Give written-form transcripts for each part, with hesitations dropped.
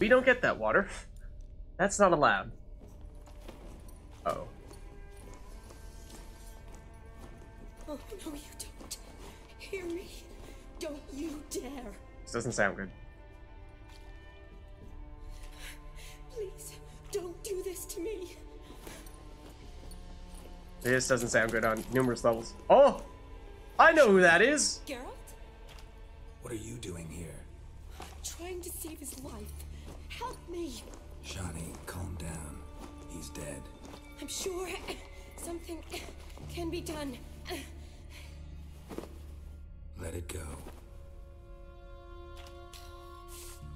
We don't get that water. That's not allowed. Uh-oh. Oh, no, you don't. Hear me. Don't you dare. This doesn't sound good. Please, don't do this to me. This doesn't sound good on numerous levels. Oh! I know who that is! Geralt? What are you doing here? I'm trying to save his life. Help me. SHANI, calm down. He's dead. I'm sure something can be done. Let it go.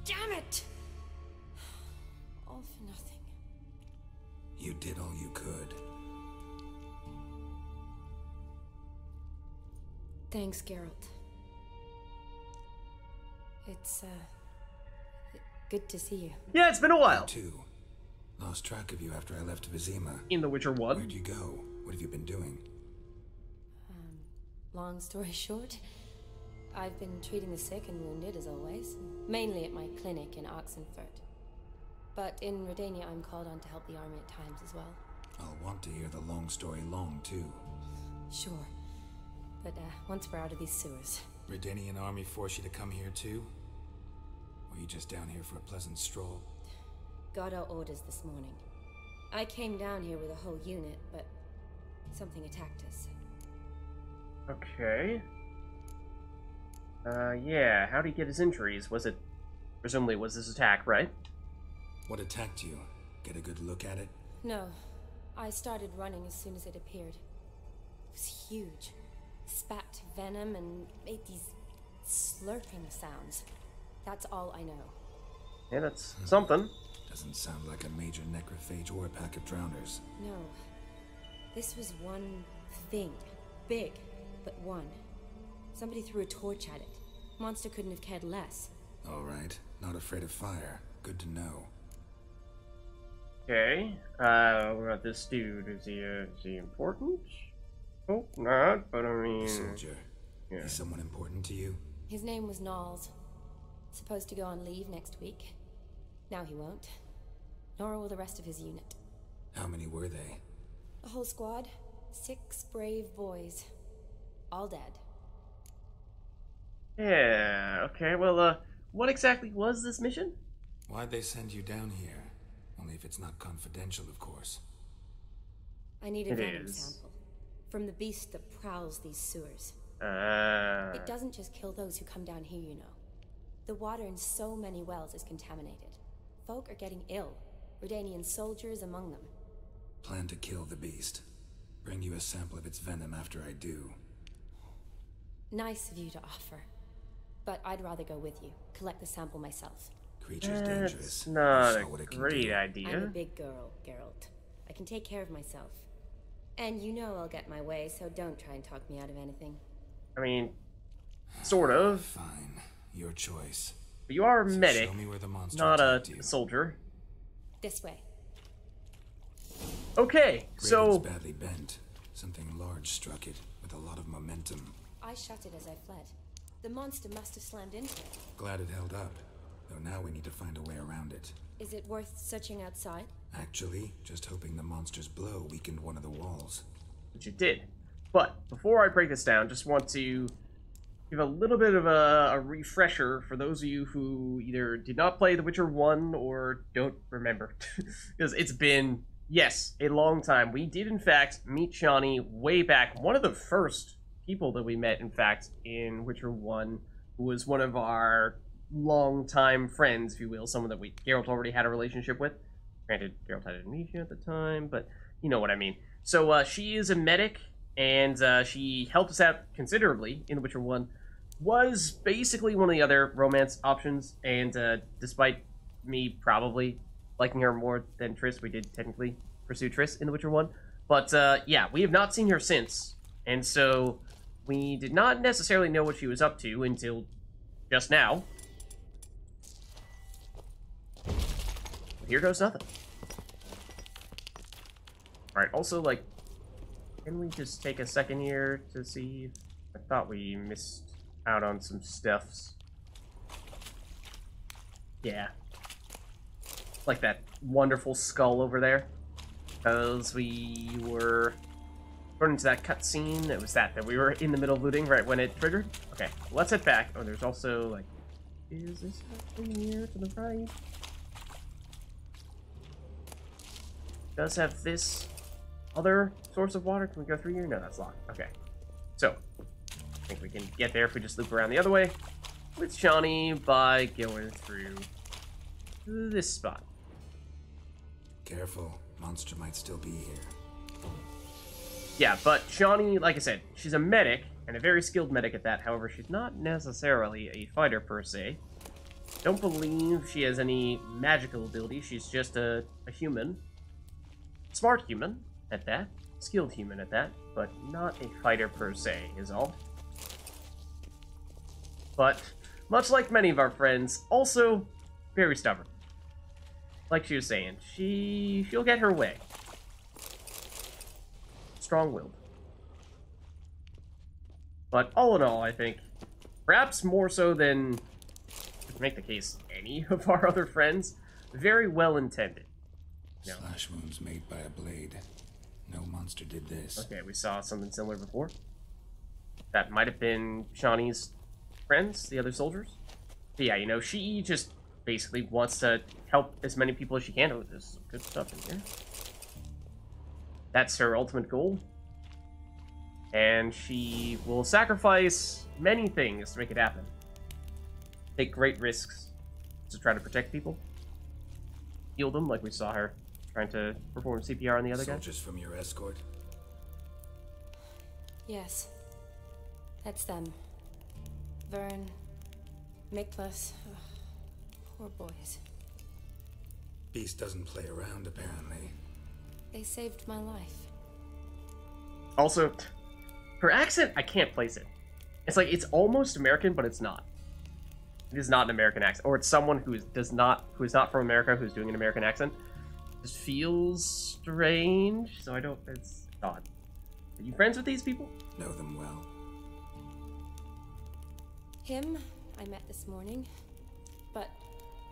Damn it! All for nothing. You did all you could. Thanks, Geralt. It's, good to see you. Yeah, it's been a while. You too. Lost track of you after I left Vizima. In The Witcher 1. Where'd you go? What have you been doing? Long story short, I've been treating the sick and wounded, as always. Mainly at my clinic in Oxenfurt. But in Redania, I'm called on to help the army at times as well. I'll want to hear the long story long, too. Sure. But, once we're out of these sewers. Redanian army force you to come here, too? Or you just down here for a pleasant stroll? Got our orders this morning. I came down here with a whole unit, but something attacked us. Okay. Yeah, how'd he get his injuries? Was it... Presumably was this attack, right? What attacked you? Get a good look at it? No. I started running as soon as it appeared. It was huge. Spat venom and made these slurping sounds. That's all I know. Yeah, that's something. Doesn't sound like a major necrophage or a pack of drowners. No. This was one thing. Big, but one. Somebody threw a torch at it. Monster couldn't have cared less. Alright, not afraid of fire. Good to know. Okay. What about this dude? Is he important? Oh, not, but I mean... Soldier. Yeah. Is someone important to you? His name was Knowles. Supposed to go on leave next week. Now he won't. Nor will the rest of his unit. How many were they? A whole squad. 6 brave boys. All dead. Yeah, okay, well, what exactly was this mission? Why'd they send you down here? Only if it's not confidential, of course. I need a It venom is. sample. From the beast that prowls these sewers. It doesn't just kill those who come down here, you know. The water in so many wells is contaminated. Folk are getting ill. Redanian soldiers among them. Plan to kill the beast. Bring you a sample of its venom after I do. Nice of you to offer. But I'd rather go with you. Collect the sample myself. Creature's That's dangerous. not You a saw what it can great do. idea. I'm a big girl, Geralt. I can take care of myself. And you know I'll get my way, so don't try and talk me out of anything. I mean, sort of. Fine. Your choice. But you are a So medic, show me where the monster not a attacked you. soldier. This way. Okay, Graven's so... badly bent. Something large struck it, with a lot of momentum. I shut it as I fled. The monster must have slammed into it. Glad it held up. Though now we need to find a way around it. Is it worth searching outside? Actually, just hoping the monster's blow weakened one of the walls. Which it did. But before I break this down, just want to give a little bit of a refresher for those of you who either did not play The Witcher 1 or don't remember. Because it's been, yes, a long time. We did, in fact, meet SHANI way back. One of the first people that we met, in fact, in Witcher 1, who was one of our long-time friends, if you will, someone that Geralt already had a relationship with. Granted, Geralt had amnesia at the time, but you know what I mean. So she is a medic, and she helped us out considerably in The Witcher 1. Was basically one of the other romance options, and despite me probably liking her more than Triss, we did technically pursue Triss in The Witcher 1. But yeah, we have not seen her since, and so we did not necessarily know what she was up to until just now. But here goes nothing. Alright, also, like, can we just take a second here to see? I thought we missed out on some stuffs. Yeah. like that wonderful skull over there. Because we were, according to that cutscene, it was that we were in the middle of looting right when it triggered. Okay, let's head back. Oh, there's also, like, is this something here to the right? Does have this other source of water. Can we go through here? No, that's locked. Okay. So, I think we can get there if we just loop around the other way with SHANI by going through this spot. Careful. Monster might still be here. Yeah, but SHANI, like I said, she's a medic, and a very skilled medic at that. However, she's not necessarily a fighter per se. Don't believe she has any magical ability. She's just a human. Smart human at that. Skilled human at that. But not a fighter per se, is all. But, much like many of our friends, also very stubborn. Like she was saying, she'll get her way. Strong-willed. But all in all, I think, perhaps more so than, to make the case, any of our other friends, very well intended. No. Slash wounds made by a blade. No monster did this. Okay, we saw something similar before. That might have been SHANI's friends, the other soldiers. But yeah, you know, she just basically wants to help as many people as she can. Oh, there's some good stuff in here. That's her ultimate goal. And she will sacrifice many things to make it happen. Take great risks to try to protect people. Heal them, like we saw her trying to perform CPR on the other guy. Soldiers from your escort? Yes. That's them. Vern, Miklas. Poor boys. Beast doesn't play around, apparently. They saved my life. Also, her accent, I can't place it. It's like, it's almost American, but it's not. It is not an American accent. Or it's someone who is not from America who's doing an American accent. It just feels strange, so I don't, it's odd. Are you friends with these people? Know them well. Him, I met this morning. But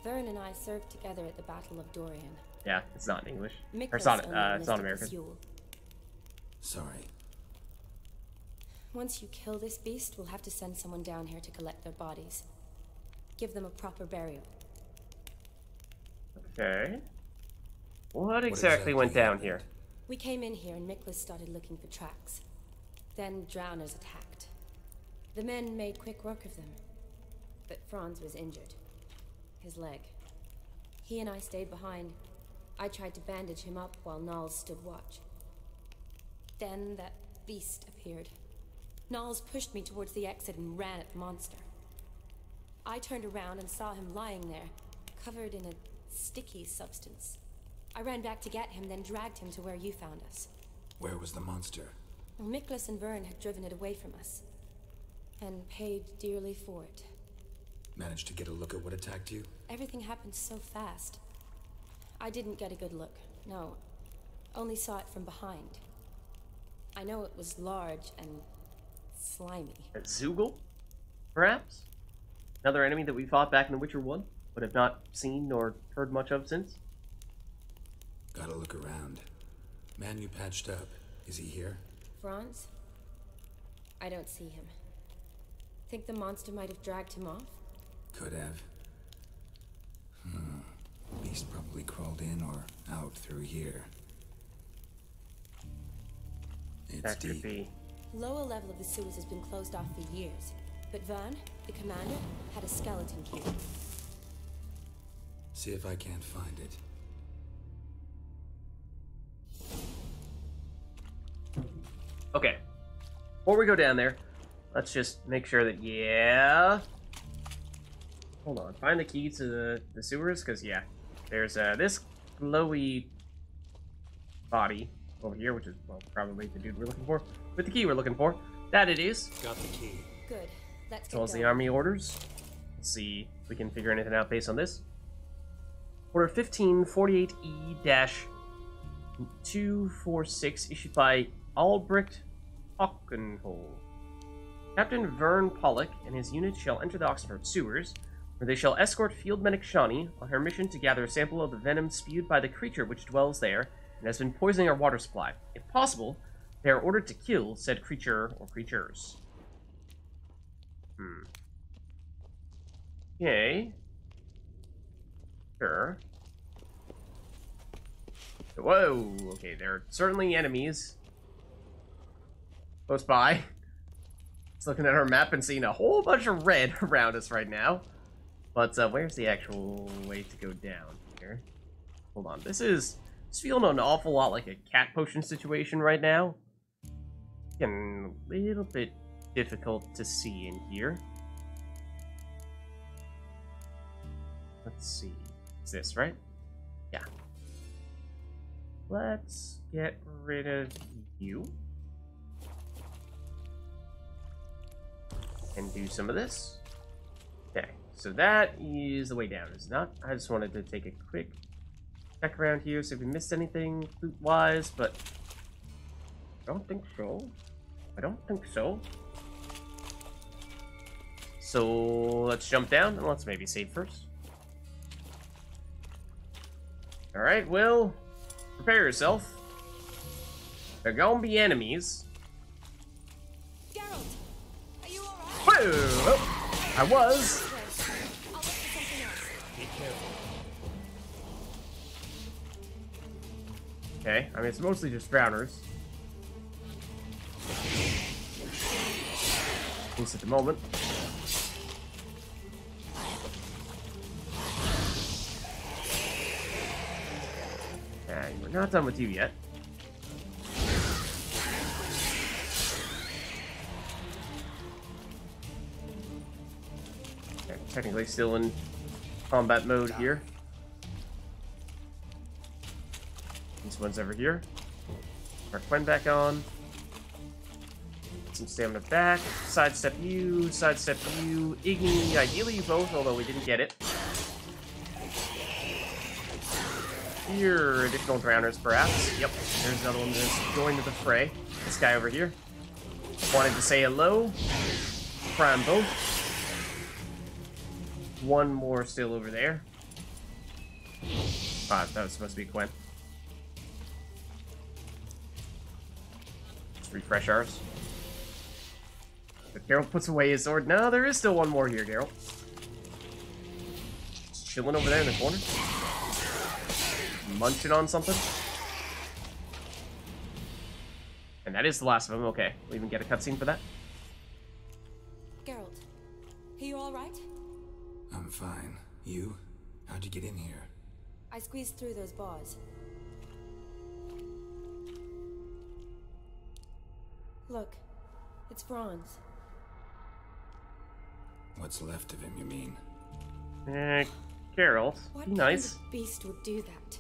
Vern and I served together at the Battle of Dorian. Yeah, it's not in English. Or Miklas it's not American. Sorry. Once you kill this beast, we'll have to send someone down here to collect their bodies. Give them a proper burial. Okay. What exactly went down here? We came in here and Miklas started looking for tracks. Then drowners attacked. The men made quick work of them. But Franz was injured. His leg. He and I stayed behind. I tried to bandage him up while Nals stood watch. Then that beast appeared. Nals pushed me towards the exit and ran at the monster. I turned around and saw him lying there, covered in a sticky substance. I ran back to get him, then dragged him to where you found us. Where was the monster? Well, Miklas and Vern had driven it away from us. And paid dearly for it. Managed to get a look at what attacked you? Everything happened so fast. I didn't get a good look, no. Only saw it from behind. I know it was large and slimy. A Zoogle? Perhaps? Another enemy that we fought back in The Witcher 1, but have not seen nor heard much of since? Gotta look around. Man you patched up, is he here? Franz? I don't see him. Think the monster might have dragged him off? Could have. Beast probably crawled in or out through here. It's That deep. could be. Lower level of the sewers has been closed off for years. But Vern, the commander, had a skeleton key. See if I can't find it. Okay. Before we go down there, let's just make sure that, yeah... Hold on. Find the key to the sewers, because, yeah. There's this glowy body over here, which is, well, probably the dude we're looking for. With the key we're looking for. That it is. Got the key. Good. Let's As well get as the going. army orders. Let's see if we can figure anything out based on this. Order 1548E-246, issued by Albrecht Hockenhol. Captain Vern Pollock and his unit shall enter the Oxford sewers, where they shall escort Field Medic SHANI on her mission to gather a sample of the venom spewed by the creature which dwells there and has been poisoning our water supply. If possible, they are ordered to kill said creature or creatures. Okay. Sure. Whoa, okay, there are certainly enemies close by. Just looking at our map and seeing a whole bunch of red around us right now. But where's the actual way to go down here? Hold on, this is feeling an awful lot like a cat potion situation right now. Getting a little bit difficult to see in here. Let's see. It's this, right? Yeah. Let's get rid of you. And do some of this. Okay, so that is the way down, is it not? I just wanted to take a quick check around here, see if we missed anything loot-wise, but I don't think so. I don't think so. So let's jump down and let's maybe save first. Alright, Will, prepare yourself. They're gonna be enemies. Geralt, are you alright? Whoa! Oh, I was. I'll look for something else. Be careful. Okay, I mean, it's mostly just drowners. At least at the moment. Okay, we're not done with you yet. Okay, technically still in combat mode here. This one's over here. Mark Quen back on. Some stamina back. Sidestep you, Igni, ideally you both, although we didn't get it. Here, additional drowners perhaps. Yep, there's another one that's joined to the fray. This guy over here. Wanted to say hello. Prime both. One more still over there. Ah, that was supposed to be Quen. Let's refresh ours. But Geralt puts away his sword. No, there is still one more here, Geralt. Just chilling over there in the corner. Munching on something. And that is the last of them. Okay, we'll even get a cutscene for that. Geralt, are you alright? I'm fine. You? How'd you get in here? I squeezed through those bars. Look, it's Franz. What's left of him, you mean? Geralt, What be nice. kind of beast would do that?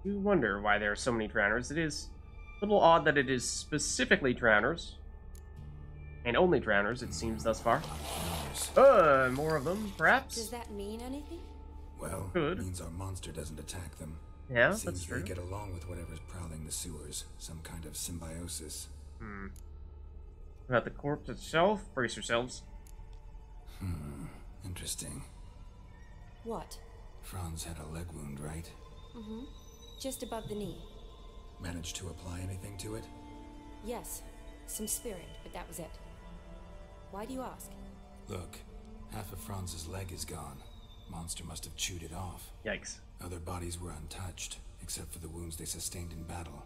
You wonder why there are so many drowners. It is a little odd that it is specifically drowners. And only drowners, it seems thus far. More of them, perhaps? Does that mean anything? Well, Good. it means our monster doesn't attack them. Yeah, Seems that's true. they get along with whatever's prowling the sewers. Some kind of symbiosis. About the corpse itself? Brace yourselves. Interesting. What? Franz had a leg wound, right? Mm-hmm. Just above the knee. Managed to apply anything to it? Yes, some spirit, but that was it. Why do you ask? Look, half of Franz's leg is gone. Monster must have chewed it off. Yikes. Other bodies were untouched, except for the wounds they sustained in battle.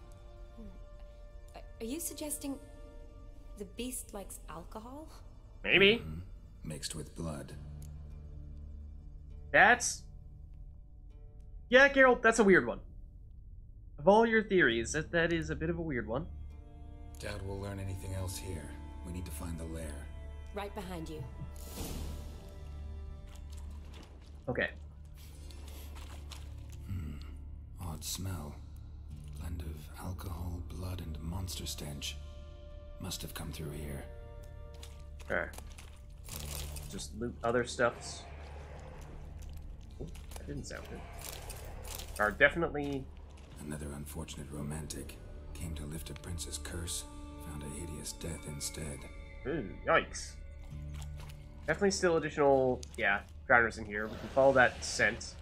Are you suggesting the beast likes alcohol? Maybe. Mixed with blood. That's... Yeah, Geralt, that's a weird one. Of all your theories, that is a bit of a weird one. Doubt we'll learn anything else here. We need to find the lair. Right behind you. Okay. Odd smell. Blend of alcohol, blood, and monster stench. Must have come through here. Okay. Just loot other stuffs. Oh, that didn't sound good. Are definitely... Another unfortunate romantic. Came to lift a prince's curse. Found a hideous death instead. Ooh, yikes. Definitely still additional, yeah, drowners in here. We can follow that scent.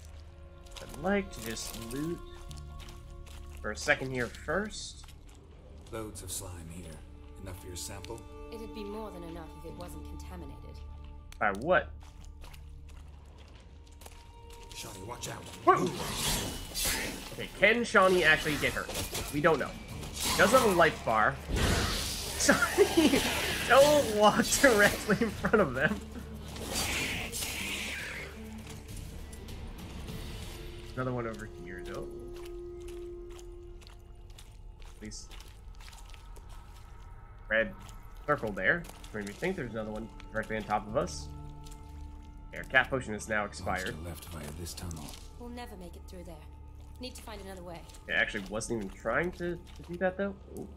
I'd like to just loot for a second here first. Loads of slime here. Enough for your sample? It'd be more than enough if it wasn't contaminated. By what? Shani, watch out. Woo! Okay, can SHANI actually get hurt? We don't know. She does have a life bar. Sorry, don't walk directly in front of them. Another one over here, though. At least red circle there. Made me think there's another one directly on top of us. Our cat potion is now expired. Monster left via this tunnel. We'll never make it through there. Need to find another way. It actually wasn't even trying to do that, though. Ooh.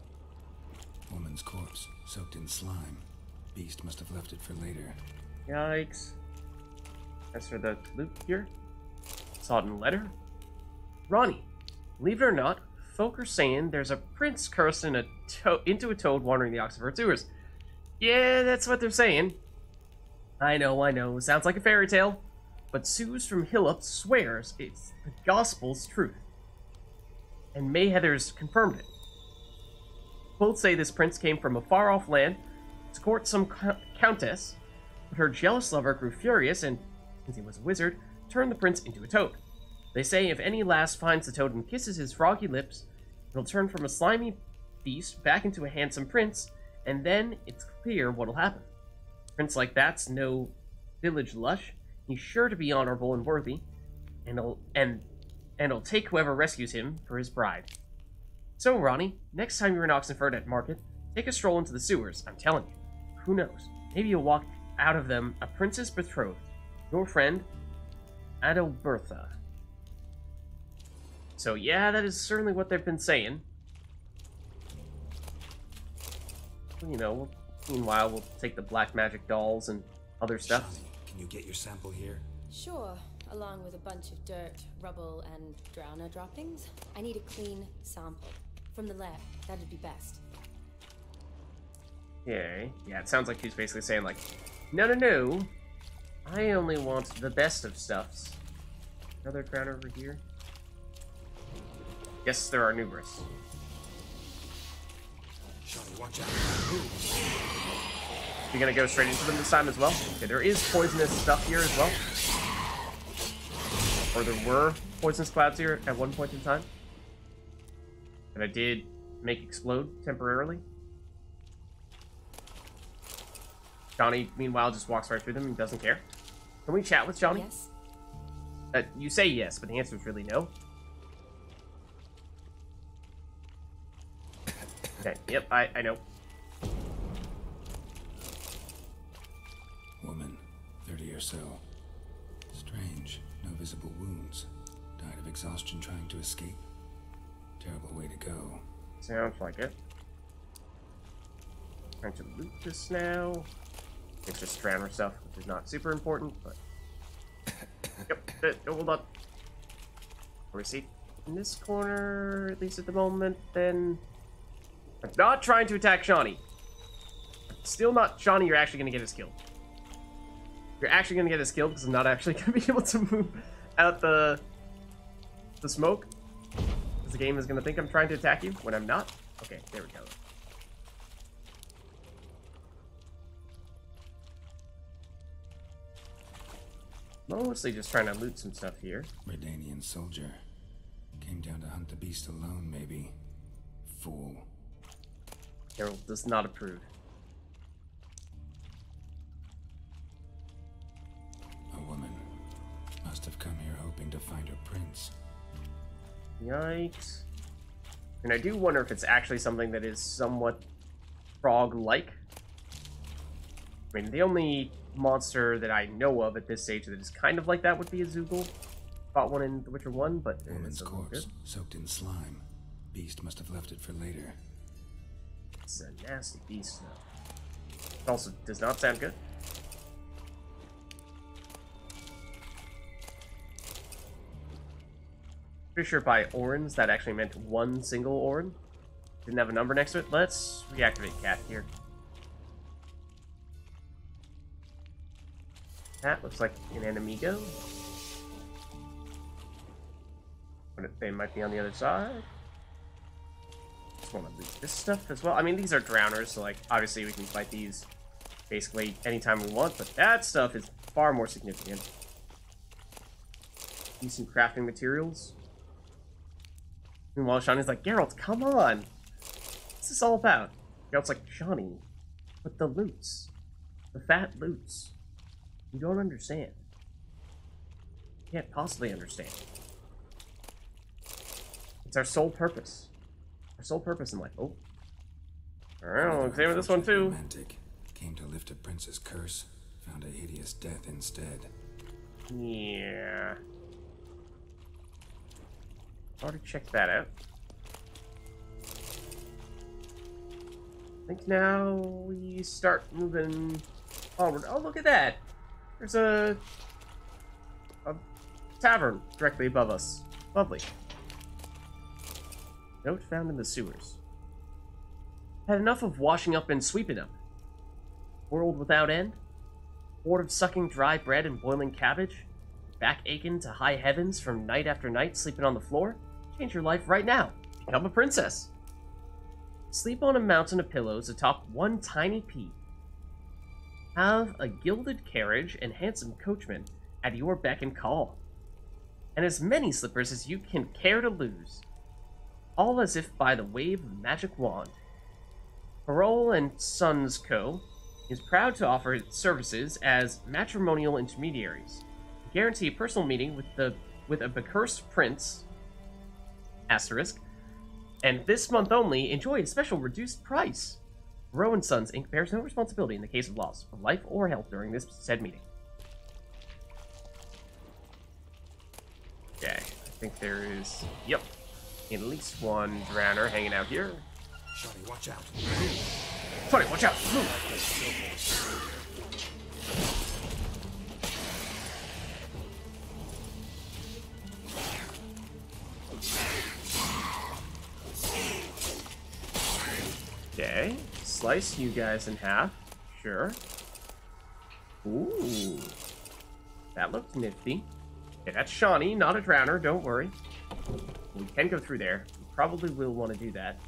Woman's corpse, soaked in slime. Beast must have left it for later. Yikes. As for the loot here, saw it in a letter. Ronnie, believe it or not, folk are saying there's a prince cursed in into a toad wandering the Oxford sewers. Yeah, that's what they're saying. I know, sounds like a fairy tale. But Suze from Hillup swears it's the gospel's truth. And May Heathers confirmed it. Both say this prince came from a far-off land to court some countess, but her jealous lover grew furious and, since he was a wizard, turned the prince into a toad. They say if any lass finds the toad and kisses his froggy lips, it'll turn from a slimy beast back into a handsome prince, and then it's clear what'll happen. A prince like that's no village lush. He's sure to be honorable and worthy, and he'll take whoever rescues him for his bride. So, Ronnie, next time you're in Oxenford at market, take a stroll into the sewers. I'm telling you, who knows? Maybe you'll walk out of them a princess betrothed. Your friend, Adalbertha. So yeah, that is certainly what they've been saying. You know, meanwhile, we'll take the black magic dolls and other stuff. Shani, can you get your sample here? Sure, along with a bunch of dirt, rubble, and drowner droppings. I need a clean sample. From the lab, that'd be best. Okay. Yeah, it sounds like she's basically saying, like, no. I only want the best of stuffs. Another crown over here. Yes, there are numerous. Shani, watch out. You're gonna go straight into them this time as well? Okay, there is poisonous stuff here as well. Or there were poisonous clouds here at one point in time. That I did make explode temporarily. Johnny, meanwhile, just walks right through them and doesn't care. Can we chat with Johnny? Yes. You say yes, but the answer is really no. Okay, yep, I know. Woman, 30 or so. Strange, no visible wounds. Died of exhaustion trying to escape. Terrible way to go. Sounds like it. Trying to loot this now. It's just drowner stuff, which is not super important, but... Yep, hold on. Receipt in this corner, at least at the moment, then... I'm not trying to attack SHANI. Still not SHANI, you're actually going to get us killed. You're actually going to get us killed because I'm not actually going to be able to move out the smoke. Because the game is going to think I'm trying to attack you when I'm not. Okay, there we go. Mostly just trying to loot some stuff here. Redanian soldier. Came down to hunt the beast alone, maybe. Fool. Geralt does not approve. A woman. Must have come here hoping to find her prince. Yikes. And I do wonder if it's actually something that is somewhat frog-like. I mean, the only monster that I know of at this stage that is kind of like that would be a Zoogle. Fought one in The Witcher 1, but Woman's it's a corpse, soaked in slime. Beast must have left it for later. It's a nasty beast, though. It also does not sound good. Pretty sure by Orans that actually meant one single Oran. Didn't have a number next to it. Let's reactivate Cat here. That looks like an enemigo. But they might be on the other side. Just want to loot this stuff as well. I mean, these are drowners, so like obviously we can fight these basically anytime we want, but that stuff is far more significant. Decent crafting materials. Meanwhile, Shani's like, Geralt, come on! What's this all about? Geralt's like, Shani, but the loots. The fat loots. You don't understand. You can't possibly understand. It's our sole purpose. Our sole purpose in life. Oh. Alright, I'll examine this one too. Romantic. Came to lift a prince's curse. Found a hideous death instead. Yeah. Already checked that out. I think now we start moving onward. Oh, look at that! There's a tavern directly above us. Lovely. Note found in the sewers. Had enough of washing up and sweeping up. World without end? Bored of sucking dry bread and boiling cabbage? Back aching to high heavens from night after night sleeping on the floor? Change your life right now. Become a princess. Sleep on a mountain of pillows atop one tiny peak. Have a gilded carriage and handsome coachman at your beck and call. And as many slippers as you can care to lose. All as if by the wave of a magic wand. Parole and Sons Co. is proud to offer its services as matrimonial intermediaries. Guarantee a personal meeting with a becursed prince, asterisk, and this month only, enjoy a special reduced price. Rowe & Sons Inc. bears no responsibility in the case of loss of life or health during this said meeting. Okay, I think there is, yep, at least one drowner hanging out here. Shani, watch out. Shani, watch out! Move. Okay, slice you guys in half. Sure. Ooh. That looks nifty. Okay, that's Shani, not a drowner, don't worry. We can go through there. We probably will want to do that.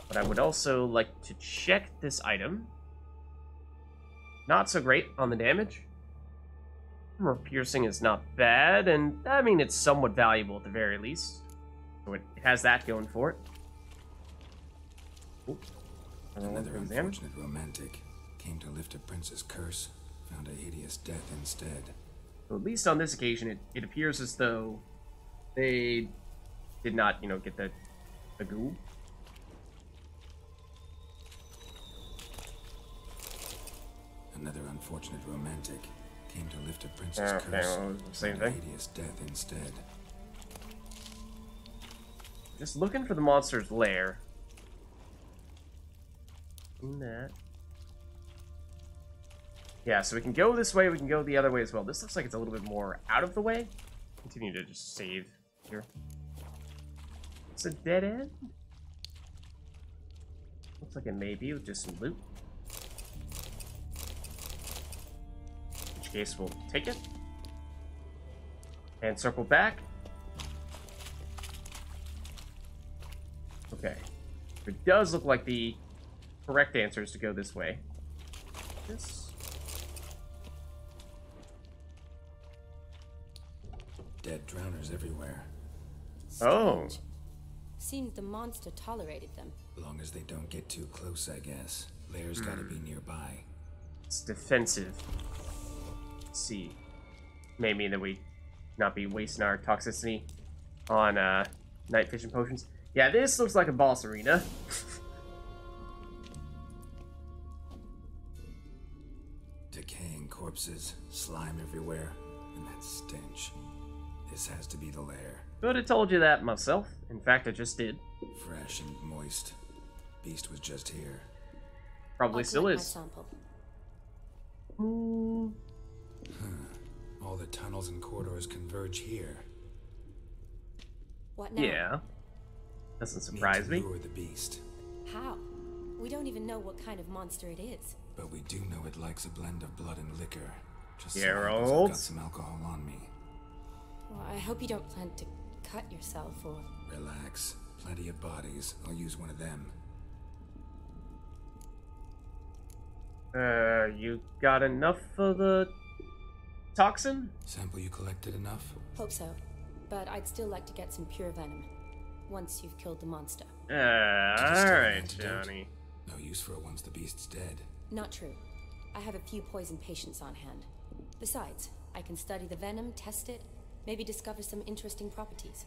But I would also like to check this item. Not so great on the damage. Armor piercing is not bad, and I mean, it's somewhat valuable at the very least. So it has that going for it. Ooh. Another unfortunate romantic. Came to lift a prince's curse. Found a hideous death instead. So at least on this occasion, it appears as though they did not, you know, get the goo. Another unfortunate romantic. Came to lift a prince's curse. Well, same thing. Hideous death instead. Just looking for the monster's lair. In that. Yeah, so we can go this way, we can go the other way as well. This looks like it's a little bit more out of the way. Continue to just save here. It's a dead end. Looks like it may be with just some loot. In which case, we'll take it. And circle back. Okay. It does look like the correct answer is to go this way. This. Dead drowners everywhere. Oh. Seems the monster tolerated them. Long as they don't get too close, I guess. Lair's gotta be nearby. It's defensive. Let's see. May mean that we not be wasting our toxicity on night vision potions. Yeah, this looks like a boss arena. Decaying corpses, slime everywhere, and that stench. This has to be the lair. Could have told you that myself. In fact, I just did. Fresh and moist. Beast was just here. Probably I'll still collect is. my sample. All the tunnels and corridors converge here. What now? Yeah. Doesn't surprise me. Need to lure the beast. How? We don't even know what kind of monster it is. But we do know it likes a blend of blood and liquor. Just so I've got some alcohol on me. Well, I hope you don't plan to cut yourself or... Relax. Plenty of bodies. I'll use one of them. You got enough of the toxin? Sample you collected enough? Hope so. But I'd still like to get some pure venom. Once you've killed the monster. Alright, Johnny. No use for it once the beast's dead. Not true. I have a few poison patients on hand. Besides, I can study the venom, test it, maybe discover some interesting properties.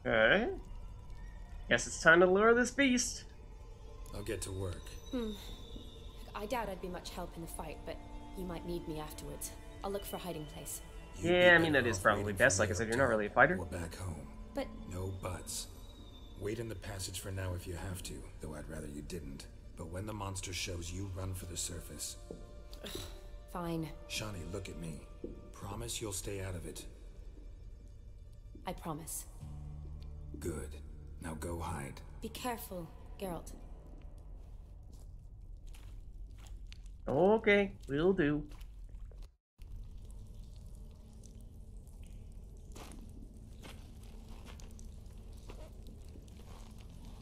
Okay. Guess it's time to lure this beast. I'll get to work. I doubt I'd be much help in the fight, but you might need me afterwards. I'll look for a hiding place. Yeah, I mean, that is probably best. Like I said, you're not really a fighter. Or back home. But... No buts. Wait in the passage for now if you have to, though I'd rather you didn't. But when the monster shows, you run for the surface. Fine. SHANI, look at me. Promise you'll stay out of it. I promise. Good. Now go hide. Be careful, Geralt. Okay, will do.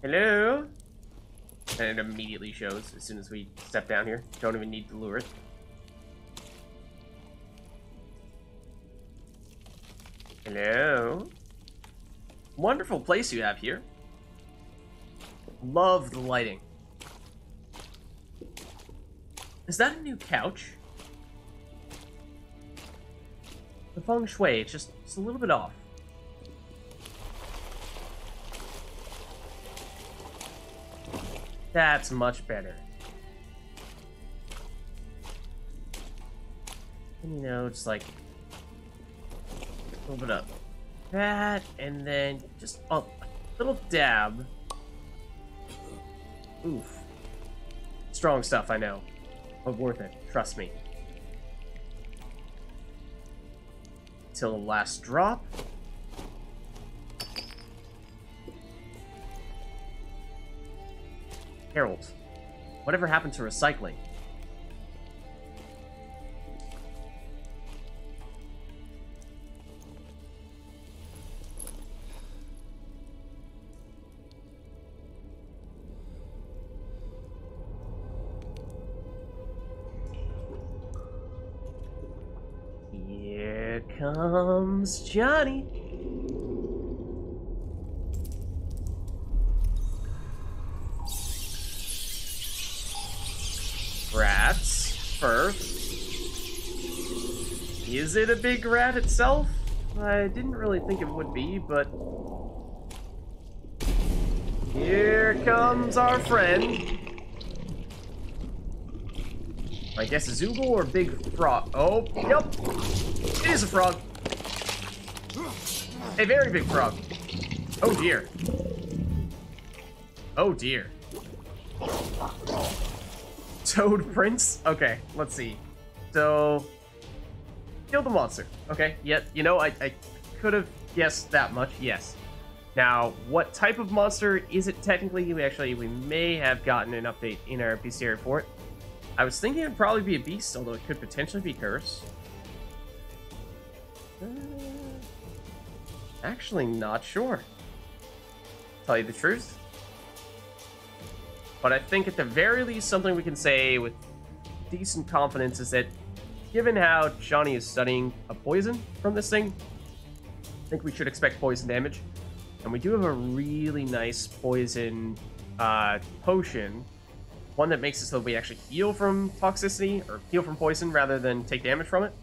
Hello? And it immediately shows as soon as we step down here. Don't even need to lure it. Hello? Wonderful place you have here. Love the lighting. Is that a new couch? The feng shui, it's a little bit off. That's much better. And you know, just like a little bit up that, and then just a little dab. Oof. Strong stuff, I know. But worth it. Trust me. Till the last drop. Geralt, whatever happened to recycling? Here comes Johnny. Rats first. Is it a big rat itself? I didn't really think it would be, but here comes our friend. I guess Zoogle or Big Frog? Oh, yep. It is a frog. A very big frog. Oh dear. Oh dear. Toad Prince? Okay, let's see. So, kill the monster. Okay, yeah, you know, I could have guessed that much, yes. Now, what type of monster is it technically? We may have gotten an update in our bestiary report. I was thinking it would probably be a beast, although it could potentially be cursed. Actually, not sure. Tell you the truth. But I think at the very least, something we can say with decent confidence is that given how SHANI is studying a poison from this thing, I think we should expect poison damage. And we do have a really nice poison potion. One that makes it so that we actually heal from toxicity, or heal from poison, rather than take damage from it.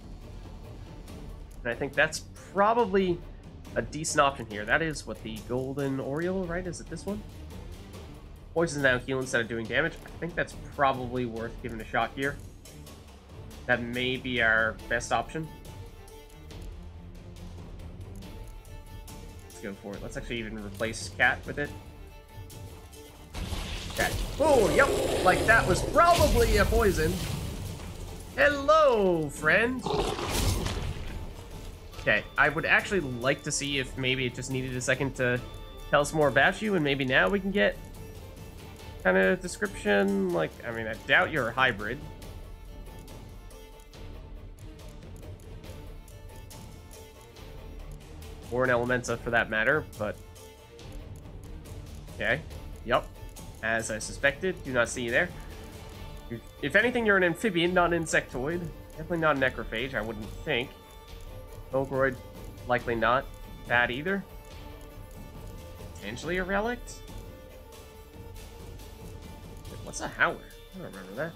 And I think that's probably a decent option here. That is what the Golden Oriole, right? Is it this one? Poison's now heal instead of doing damage. I think that's probably worth giving a shot here. That may be our best option. Let's go for it. Let's actually even replace Cat with it. Cat. Oh, yep. Like that was probably a poison. Hello, friend. Okay, I would actually like to see if maybe it just needed a second to tell us more about you, and maybe now we can get kind of description. Like, I mean, I doubt you're a hybrid. or an Elementa for that matter, but... Okay. Yup. As I suspected. Do not see you there. If anything, you're an amphibian, not an insectoid. Definitely not a necrophage, I wouldn't think. Ogroid, likely not. That either. Potentially a relict? What's a howler? I don't remember that.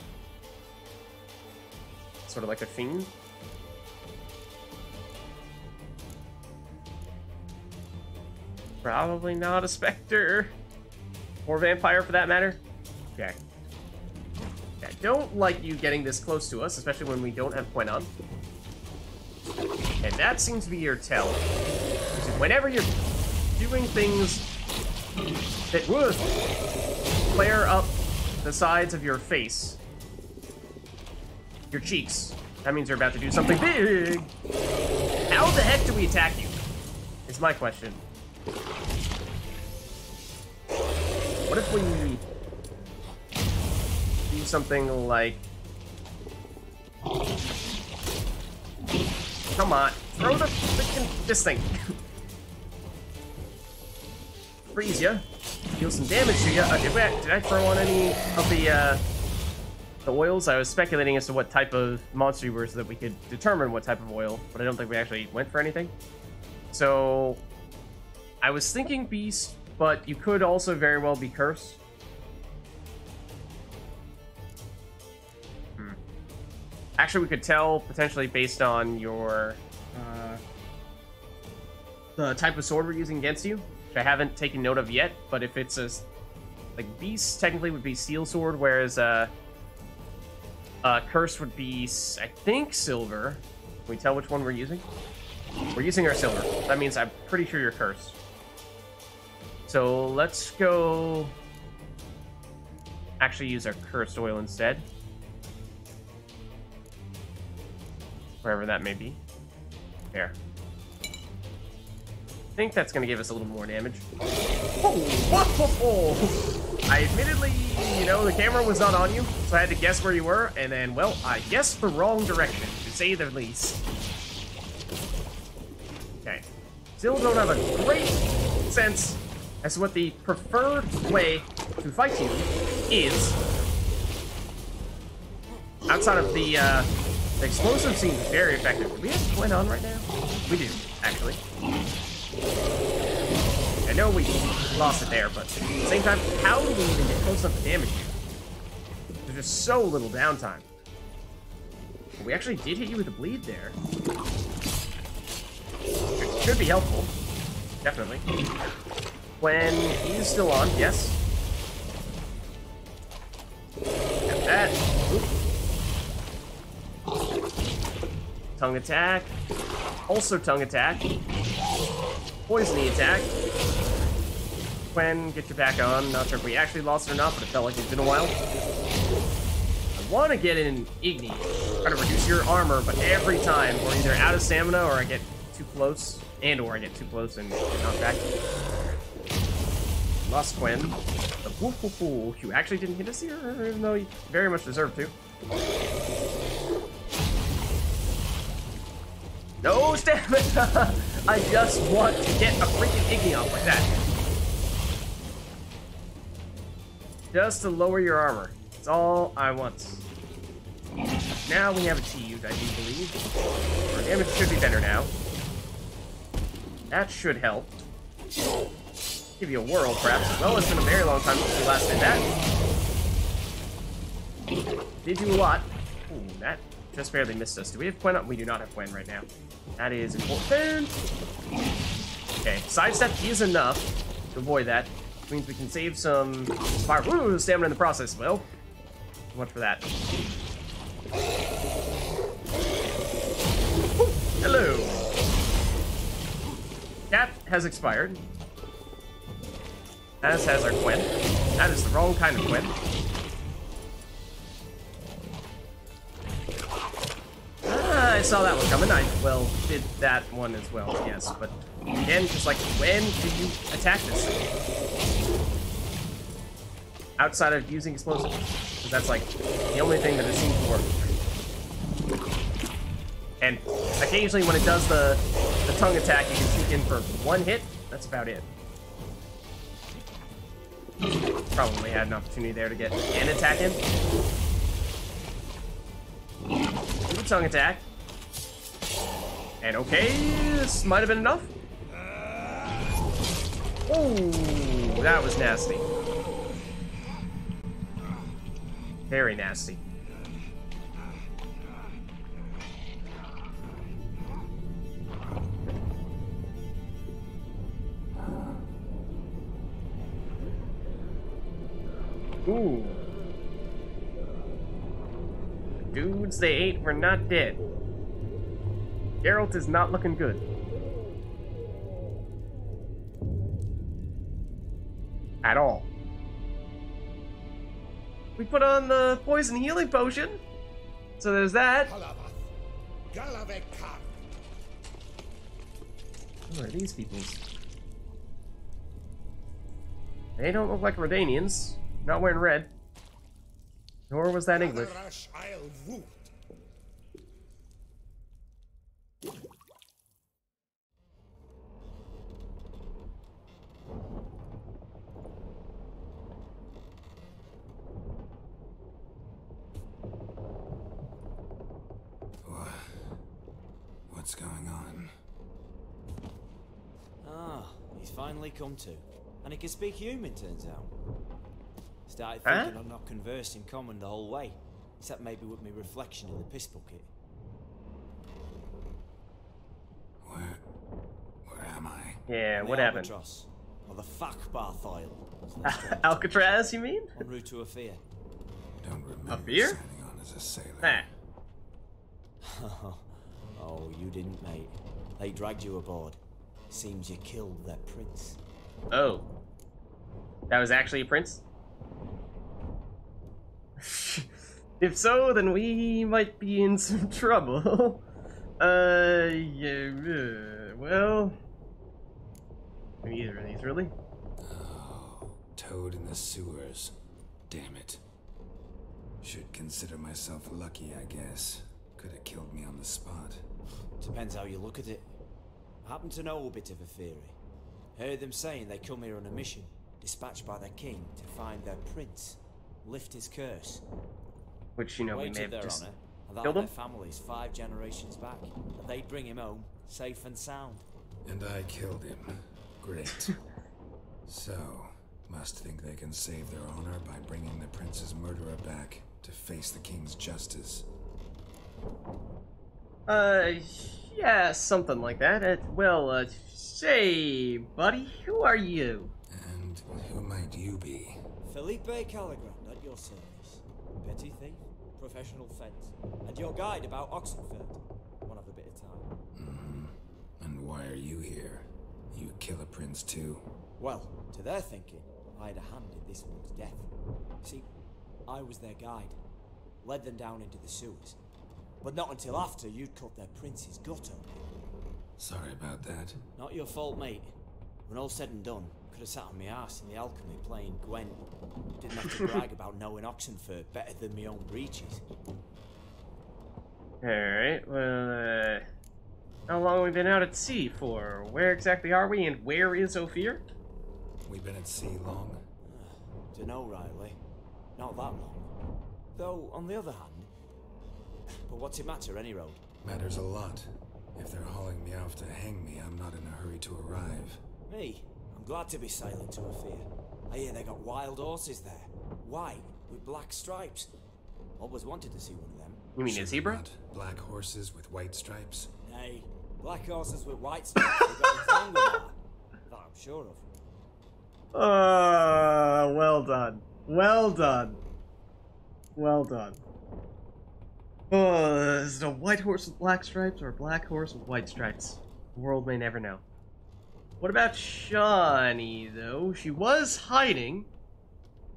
Sort of like a fiend. Probably not a specter. Or vampire for that matter. Okay. I don't like you getting this close to us, especially when we don't have Quen on. And that seems to be your tell. Whenever you're doing things that would flare up the sides of your face, your cheeks, that means you're about to do something big. How the heck do we attack you? Is my question. What if we do something like... Come on, throw the freaking this thing. Freeze ya. Deal some damage to you. Did I throw on any of the oils? I was speculating as to what type of monster you were so that we could determine what type of oil, but I don't think we actually went for anything. So I was thinking beast, but you could also very well be cursed. Actually, we could tell potentially based on your the type of sword we're using against you, which I haven't taken note of yet. But if it's a like beast, technically would be steel sword, whereas curse would be, I think, silver. Can we tell which one we're using? We're using our silver. That means I'm pretty sure you're cursed. So let's go actually use our cursed oil instead. Wherever that may be. There. I think that's going to give us a little more damage. Oh, whoa, whoa, whoa. I admittedly, you know, the camera was not on you, so I had to guess where you were, and then, well, I guessed the wrong direction, to say the least. Okay. Still don't have a great sense as to what the preferred way to fight you is. Outside of the explosive seems very effective. Do we have Quen on right now? We do, actually. I know we lost it there, but at the same time, how do we even get close enough to damage you? There's just so little downtime. But we actually did hit you with a bleed there. It should be helpful. Definitely. When he's still on, yes. Got that. Oop. Tongue attack. Also tongue attack. Poisony attack. Quen, get your back on. Not sure if we actually lost it or not, but it felt like it's been a while. I want to get in Igni. Try to reduce your armor, but every time we're either out of stamina or I get too close, or I get too close and knock back. Lost Quen. You actually didn't hit us here, even though you very much deserved to. No stamina! I just want to get a freaking Igni off like that. Just to lower your armor. That's all I want. Now we have achieved, I do believe. Our damage should be better now. That should help. Give you a whirl, perhaps. Well, it's been a very long time since we last did that. Did do a lot. Ooh, that just barely missed us. Do we have Quen up? We do not have Quen right now. That is important. Okay, sidestep is enough to avoid that. Which means we can save some fire. Ooh, stamina in the process. Well, so much for that. Ooh, hello. Cat has expired. As has our Quen. That is the wrong kind of Quen. I saw that one coming. I, well, did that one as well, yes. But again, just like, when do you attack this thing? Outside of using explosives. Because that's like the only thing that it seems to work. And occasionally when it does the tongue attack, you can shoot in for one hit. That's about it. Probably had an opportunity there to get an attack in. Do the tongue attack. And okay, this might have been enough. Oh, that was nasty. Very nasty. Ooh. The dudes they ate were not dead. Geralt is not looking good. At all. We put on the poison healing potion. So there's that. Who are these peoples? They don't look like Redanians. Not wearing red. Nor was that English. What's going on? Ah, he's finally come to. And he can speak human, turns out. Started thinking I'd not conversed in common the whole way. Except maybe with my reflection in the piss bucket. Where am I? Yeah, what happened? Albatross, or the Fakbarth Isle. Alcatraz, you mean? En route to a fear. Don't remember A fear? signing on as a sailor. Oh, you didn't, mate. They dragged you aboard. Seems you killed their prince. Oh. That was actually a prince? If so, then we might be in some trouble. Yeah, well... Either of these, really? Oh, toad in the sewers. Damn it. Should consider myself lucky, I guess. Could have killed me on the spot. Depends how you look at it. I happen to know a bit of a theory. Heard them saying they come here on a mission, dispatched by their king to find their prince, lift his curse. Which, you know, we may have their just honor, and that killed their him? families 5 generations back, and they'd bring him home, safe and sound. And I killed him. Great. So, must think they can save their honor by bringing the prince's murderer back to face the king's justice. Yeah, something like that. Well, say, buddy, who are you? And who might you be? Felipe Caligrand at your service. Petty thief, professional fence, and your guide about Oxenford. One of a bit of time. Mm-hmm. And why are you here? You kill a prince too? Well, to their thinking, I had a hand in this one's death. See, I was their guide. Led them down into the sewers. But not until after you'd cut their prince's gut open. Sorry about that. Not your fault, mate. When all said and done, could have sat on my arse in the alchemy playing Gwen. Didn't have to brag about knowing Oxenford better than my own breeches. Alright, well, how long have we been out at sea for? Where exactly are we, and where is Ophir? We've been at sea long? Dunno, Riley. Not that long. Though, on the other hand... But what's it matter, any road? Matters a lot. If they're hauling me off to hang me, I'm not in a hurry to arrive. Me? I'm glad to be sailing to Ophir. I hear they got wild horses there. White, with black stripes. Always wanted to see one of them. You mean a zebra? Not black horses with white stripes? Nay, black horses with white stripes. They've got the thing with that I'm sure of. Well done. Well done. Well done. Is it a white horse with black stripes or a black horse with white stripes? The world may never know. What about SHANI, though? She was hiding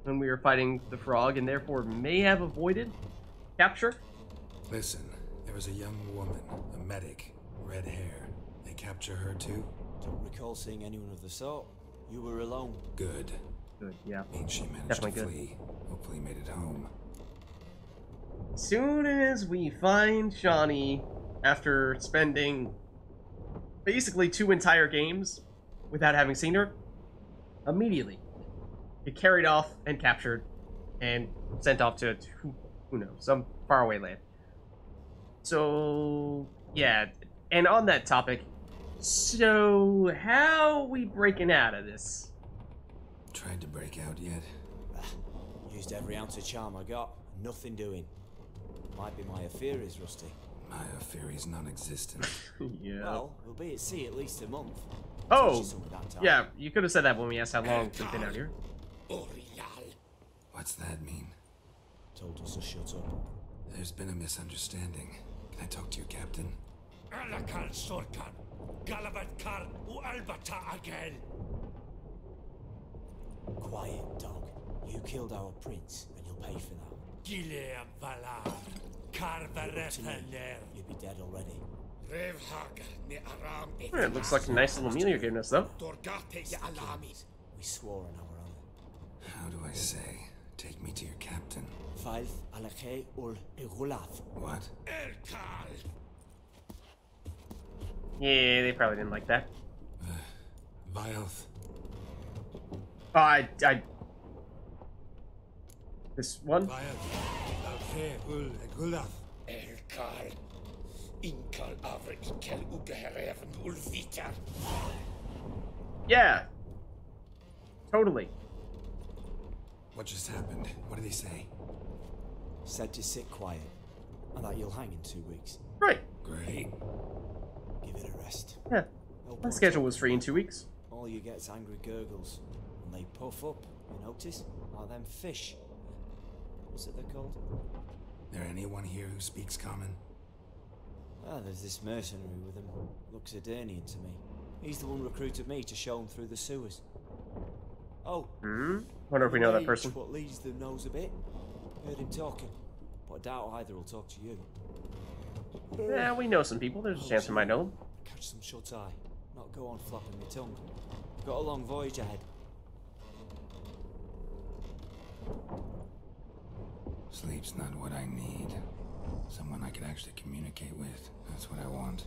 when we were fighting the frog and therefore may have avoided capture. Listen, there was a young woman, a medic, red hair. They capture her too? Don't recall seeing anyone of the sort. You were alone. Good. Good, yeah. Means she managed Definitely to good. flee. Hopefully made it home. As soon as we find SHANI, after spending basically 2 entire games without having seen her, immediately get carried off and captured and sent off to who knows, some faraway land. So, yeah, and on that topic, so how we breaking out of this? Tried to break out yet? Used every ounce of charm I got. Nothing doing. Might be my affair is rusty. My affair is non-existent. Yeah. Well, we'll be at sea at least a month. Oh, yeah, you could have said that when we asked how long we've been out here. What's that mean? Told us to shut up. There's been a misunderstanding. Can I talk to you, Captain? Quiet, dog. You killed our prince, and you'll pay for that. You'd be dead already. It looks like a nice little meal you're giving us, though. We swore on our honor. How do I say? Take me to your captain. What? Yeah, they probably didn't like that. Vioth. I... This one? Yeah. Totally. What just happened? What did he say? Said to sit quiet, and that you'll hang in 2 weeks. Right. Great. Give it a rest. Yeah. No My point schedule talking. was free in 2 weeks. All you get's angry gurgles, and they puff up, you notice? Like them fish. What's it they're called? There anyone here who speaks common? Ah, there's this mercenary with him. Looks Adernian to me. He's the one who recruited me to show him through the sewers. Oh. Wonder if we know that Mage, person. what leads them knows a bit. Heard him talking, but I doubt either will talk to you. Yeah, we know some people. There's a chance we might know them. Catch some shut eye. Not go on flapping my tongue. Got a long voyage ahead. Sleep's not what I need. Someone I could actually communicate with. That's what I want.